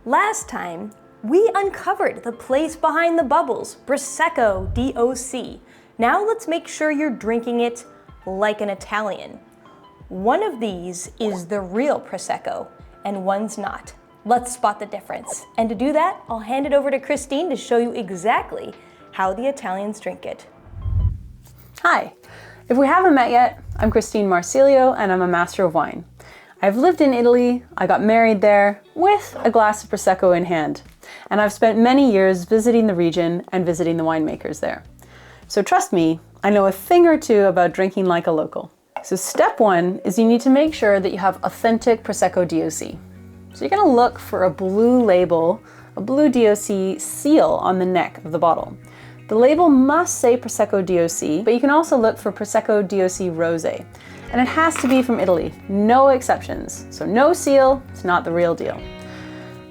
Last time, we uncovered the place behind the bubbles, Prosecco DOC. Now let's make sure you're drinking it like an Italian. One of these is the real Prosecco, and one's not. Let's spot the difference. And to do that, I'll hand it over to Christine to show you exactly how the Italians drink it. Hi, if we haven't met yet, I'm Christine Marsiglio and I'm a Master of Wine. I've lived in Italy, I got married there with a glass of Prosecco in hand, and I've spent many years visiting the region and visiting the winemakers there. So trust me, I know a thing or two about drinking like a local. So step one is you need to make sure that you have authentic Prosecco DOC. So you're gonna look for a blue label, a blue DOC seal on the neck of the bottle. The label must say Prosecco DOC, but you can also look for Prosecco DOC Rosé. And it has to be from Italy, no exceptions. So no seal, it's not the real deal.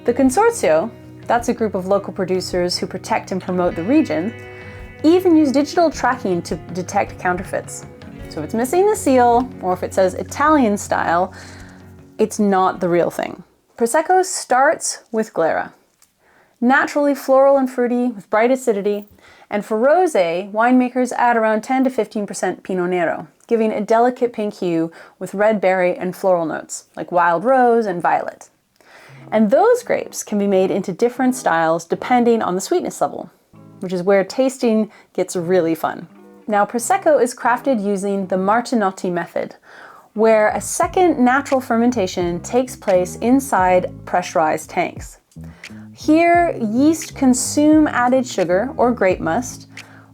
The Consorzio, that's a group of local producers who protect and promote the region, even use digital tracking to detect counterfeits. So if it's missing the seal, or if it says Italian style, it's not the real thing. Prosecco starts with glera. Naturally floral and fruity with bright acidity. And for rosé, winemakers add around 10 to 15% Pinot Nero, giving a delicate pink hue with red berry and floral notes, like wild rose and violet. And those grapes can be made into different styles depending on the sweetness level, which is where tasting gets really fun. Now, Prosecco is crafted using the Martinotti Method, where a second natural fermentation takes place inside pressurized tanks. Here, yeast consume added sugar or grape must,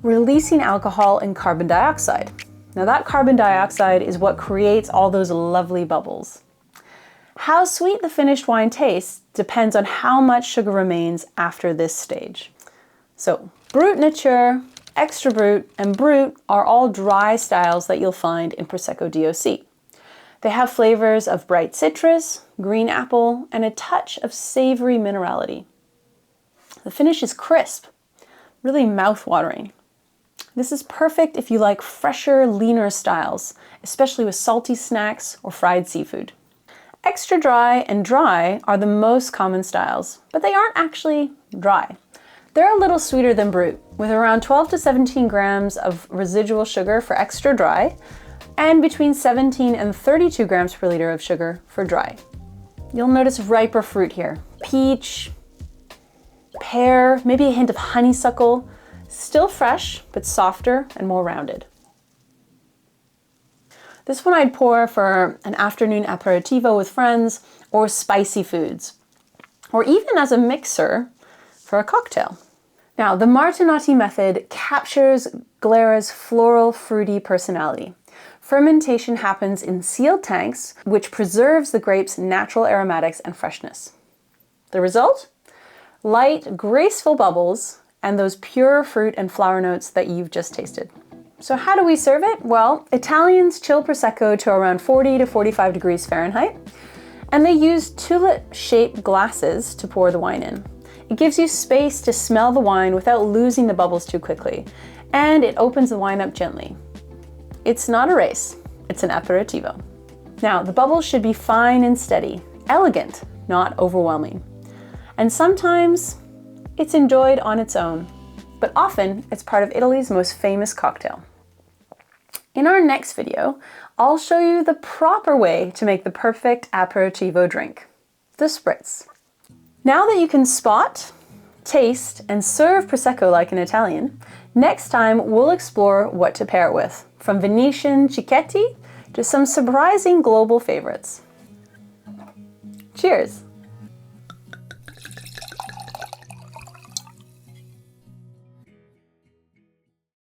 releasing alcohol and carbon dioxide. Now that carbon dioxide is what creates all those lovely bubbles. How sweet the finished wine tastes depends on how much sugar remains after this stage. So, Brut Nature, Extra Brut, and Brut are all dry styles that you'll find in Prosecco DOC. They have flavors of bright citrus, green apple, and a touch of savory minerality. The finish is crisp, really mouth-watering. This is perfect if you like fresher, leaner styles, especially with salty snacks or fried seafood. Extra dry and dry are the most common styles, but they aren't actually dry. They're a little sweeter than Brut, with around 12 to 17 grams of residual sugar for extra dry, and between 17 and 32 grams per liter of sugar for dry. You'll notice riper fruit here. Peach, pear, maybe a hint of honeysuckle. Still fresh, but softer and more rounded. This one I'd pour for an afternoon aperitivo with friends or spicy foods, or even as a mixer for a cocktail. Now, the Martinotti Method captures glera's floral, fruity personality. Fermentation happens in sealed tanks, which preserves the grape's natural aromatics and freshness. The result? Light, graceful bubbles and those pure fruit and flower notes that you've just tasted. So how do we serve it? Well, Italians chill Prosecco to around 40 to 45 degrees Fahrenheit, and they use tulip-shaped glasses to pour the wine in. It gives you space to smell the wine without losing the bubbles too quickly, and it opens the wine up gently. It's not a race, it's an aperitivo. Now, the bubbles should be fine and steady, elegant, not overwhelming. And sometimes it's enjoyed on its own, but often it's part of Italy's most famous cocktail. In our next video, I'll show you the proper way to make the perfect aperitivo drink, the spritz. Now that you can spot, taste, and serve Prosecco like an Italian, next time we'll explore what to pair it with, from Venetian cicchetti to some surprising global favorites. Cheers!